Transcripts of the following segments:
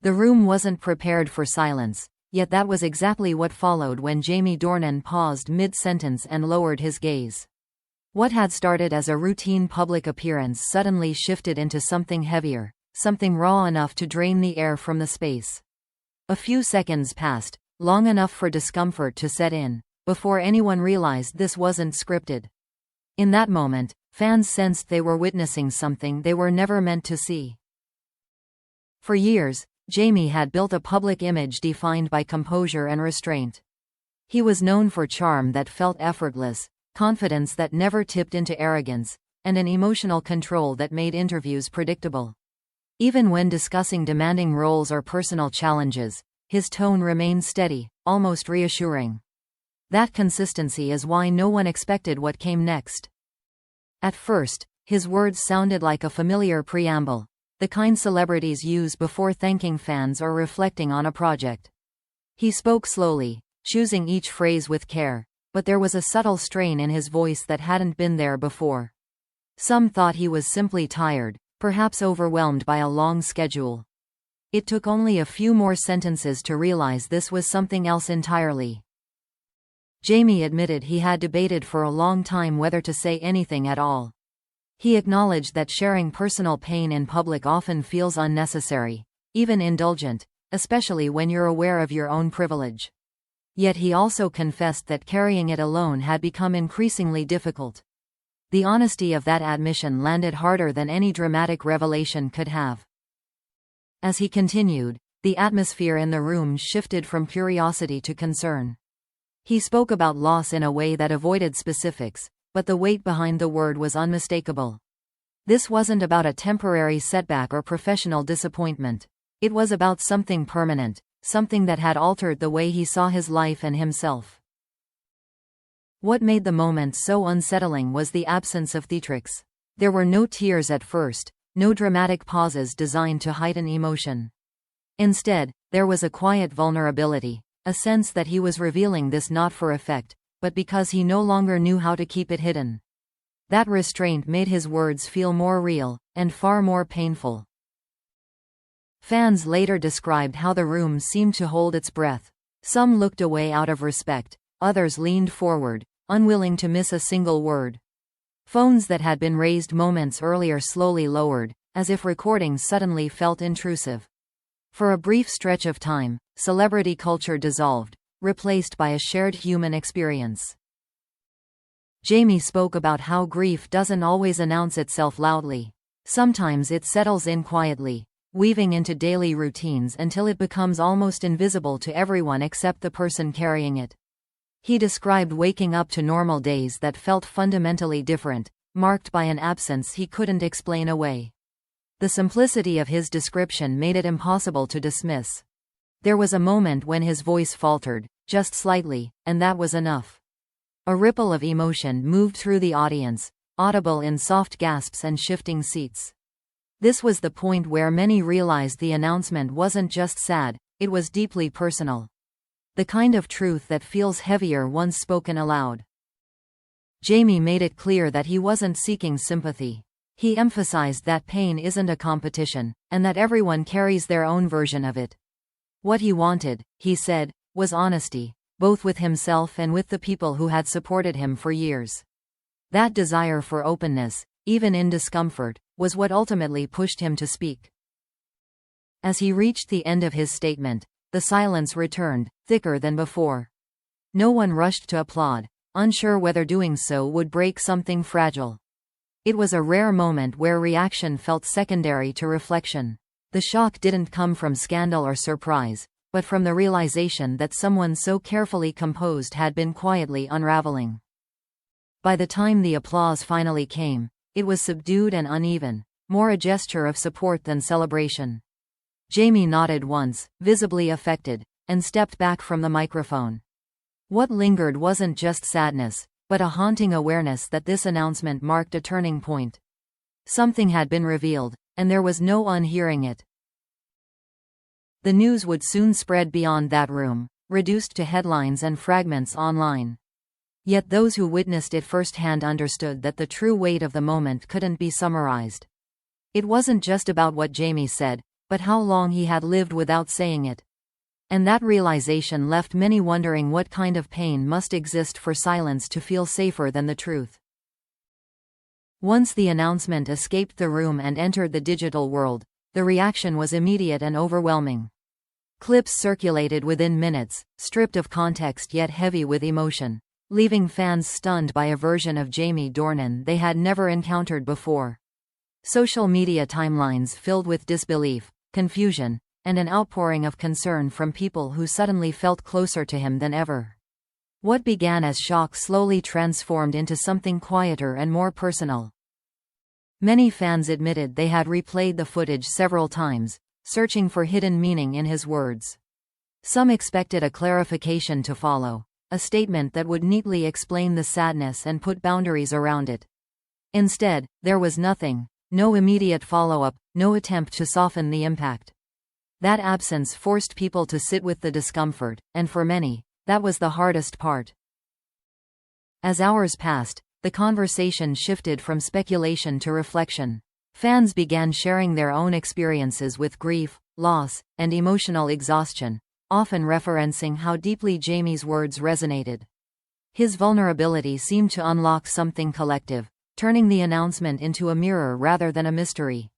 The room wasn't prepared for silence, yet that was exactly what followed when Jamie Dornan paused mid-sentence and lowered his gaze. What had started as a routine public appearance suddenly shifted into something heavier, something raw enough to drain the air from the space. A few seconds passed, long enough for discomfort to set in, before anyone realized this wasn't scripted. In that moment, fans sensed they were witnessing something they were never meant to see. For years, Jamie had built a public image defined by composure and restraint. He was known for charm that felt effortless, confidence that never tipped into arrogance, and an emotional control that made interviews predictable. Even when discussing demanding roles or personal challenges, his tone remained steady, almost reassuring. That consistency is why no one expected what came next. At first, his words sounded like a familiar preamble, the kind celebrities use before thanking fans or reflecting on a project. He spoke slowly, choosing each phrase with care, but there was a subtle strain in his voice that hadn't been there before. Some thought he was simply tired, perhaps overwhelmed by a long schedule. It took only a few more sentences to realize this was something else entirely. Jamie admitted he had debated for a long time whether to say anything at all. He acknowledged that sharing personal pain in public often feels unnecessary, even indulgent, especially when you're aware of your own privilege. Yet he also confessed that carrying it alone had become increasingly difficult. The honesty of that admission landed harder than any dramatic revelation could have. As he continued, the atmosphere in the room shifted from curiosity to concern. He spoke about loss in a way that avoided specifics, but the weight behind the word was unmistakable. This wasn't about a temporary setback or professional disappointment. It was about something permanent, something that had altered the way he saw his life and himself. What made the moment so unsettling was the absence of theatrics. There were no tears at first, no dramatic pauses designed to heighten emotion. Instead, there was a quiet vulnerability, a sense that he was revealing this not for effect, but because he no longer knew how to keep it hidden. That restraint made his words feel more real, and far more painful. Fans later described how the room seemed to hold its breath. Some looked away out of respect, others leaned forward, unwilling to miss a single word. Phones that had been raised moments earlier slowly lowered, as if recording suddenly felt intrusive. For a brief stretch of time, celebrity culture dissolved, replaced by a shared human experience. Jamie spoke about how grief doesn't always announce itself loudly. Sometimes it settles in quietly, weaving into daily routines until it becomes almost invisible to everyone except the person carrying it. He described waking up to normal days that felt fundamentally different, marked by an absence he couldn't explain away. The simplicity of his description made it impossible to dismiss. There was a moment when his voice faltered, just slightly, and that was enough. A ripple of emotion moved through the audience, audible in soft gasps and shifting seats. This was the point where many realized the announcement wasn't just sad, it was deeply personal. The kind of truth that feels heavier once spoken aloud. Jamie made it clear that he wasn't seeking sympathy. He emphasized that pain isn't a competition, and that everyone carries their own version of it. What he wanted, he said, was honesty, both with himself and with the people who had supported him for years. That desire for openness, even in discomfort, was what ultimately pushed him to speak. As he reached the end of his statement, the silence returned, thicker than before. No one rushed to applaud, unsure whether doing so would break something fragile. It was a rare moment where reaction felt secondary to reflection. The shock didn't come from scandal or surprise, but from the realization that someone so carefully composed had been quietly unraveling. By the time the applause finally came, it was subdued and uneven, more a gesture of support than celebration. Jamie nodded once, visibly affected, and stepped back from the microphone. What lingered wasn't just sadness, but a haunting awareness that this announcement marked a turning point. Something had been revealed, and there was no unhearing it. The news would soon spread beyond that room, reduced to headlines and fragments online. Yet those who witnessed it firsthand understood that the true weight of the moment couldn't be summarized. It wasn't just about what Jamie said, but how long he had lived without saying it. And that realization left many wondering what kind of pain must exist for silence to feel safer than the truth. Once the announcement escaped the room and entered the digital world, the reaction was immediate and overwhelming. Clips circulated within minutes, stripped of context yet heavy with emotion, leaving fans stunned by a version of Jamie Dornan they had never encountered before. Social media timelines filled with disbelief, confusion, and an outpouring of concern from people who suddenly felt closer to him than ever. What began as shock slowly transformed into something quieter and more personal. Many fans admitted they had replayed the footage several times, searching for hidden meaning in his words. Some expected a clarification to follow, a statement that would neatly explain the sadness and put boundaries around it. Instead, there was nothing, no immediate follow-up, no attempt to soften the impact. That absence forced people to sit with the discomfort, and for many, that was the hardest part. As hours passed, the conversation shifted from speculation to reflection. Fans began sharing their own experiences with grief, loss, and emotional exhaustion, often referencing how deeply Jamie's words resonated. His vulnerability seemed to unlock something collective, turning the announcement into a mirror rather than a mystery.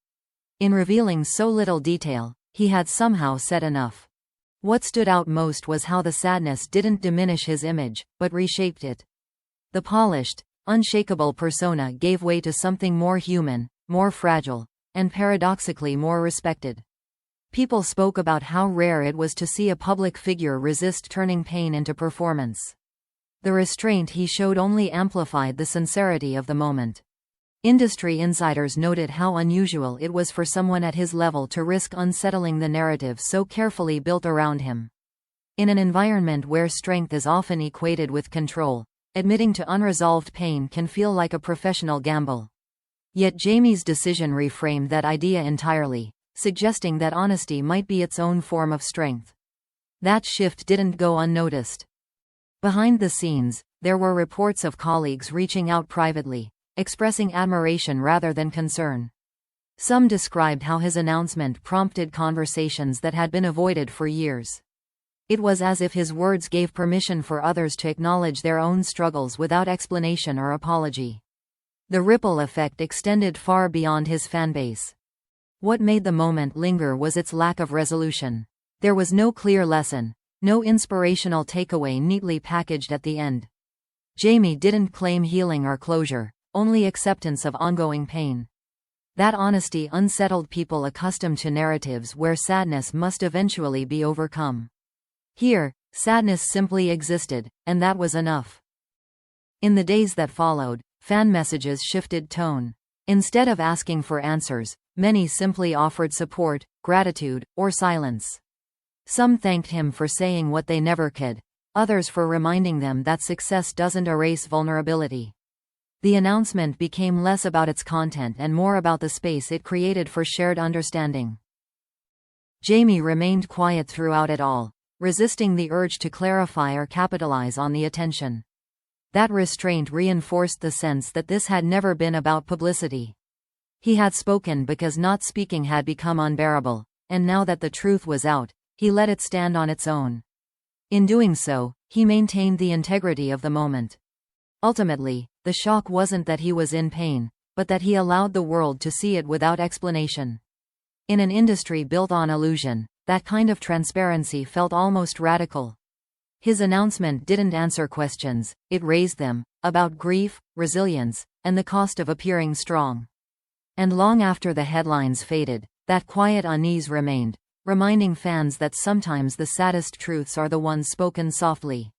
In revealing so little detail, he had somehow said enough. What stood out most was how the sadness didn't diminish his image, but reshaped it. The polished, unshakable persona gave way to something more human, more fragile, and paradoxically more respected. People spoke about how rare it was to see a public figure resist turning pain into performance. The restraint he showed only amplified the sincerity of the moment. Industry insiders noted how unusual it was for someone at his level to risk unsettling the narrative so carefully built around him. In an environment where strength is often equated with control, admitting to unresolved pain can feel like a professional gamble. Yet Jamie's decision reframed that idea entirely, suggesting that honesty might be its own form of strength. That shift didn't go unnoticed. Behind the scenes, there were reports of colleagues reaching out privately, expressing admiration rather than concern. Some described how his announcement prompted conversations that had been avoided for years. It was as if his words gave permission for others to acknowledge their own struggles without explanation or apology. The ripple effect extended far beyond his fanbase. What made the moment linger was its lack of resolution. There was no clear lesson, no inspirational takeaway neatly packaged at the end. Jamie didn't claim healing or closure, only acceptance of ongoing pain. That honesty unsettled people accustomed to narratives where sadness must eventually be overcome. Here, sadness simply existed, and that was enough. In the days that followed, fan messages shifted tone. Instead of asking for answers, many simply offered support, gratitude, or silence. Some thanked him for saying what they never could, others for reminding them that success doesn't erase vulnerability. The announcement became less about its content and more about the space it created for shared understanding. Jamie remained quiet throughout it all, resisting the urge to clarify or capitalize on the attention. That restraint reinforced the sense that this had never been about publicity. He had spoken because not speaking had become unbearable, and now that the truth was out, he let it stand on its own. In doing so, he maintained the integrity of the moment. Ultimately, the shock wasn't that he was in pain, but that he allowed the world to see it without explanation. In an industry built on illusion, that kind of transparency felt almost radical. His announcement didn't answer questions, it raised them, about grief, resilience, and the cost of appearing strong. And long after the headlines faded, that quiet unease remained, reminding fans that sometimes the saddest truths are the ones spoken softly.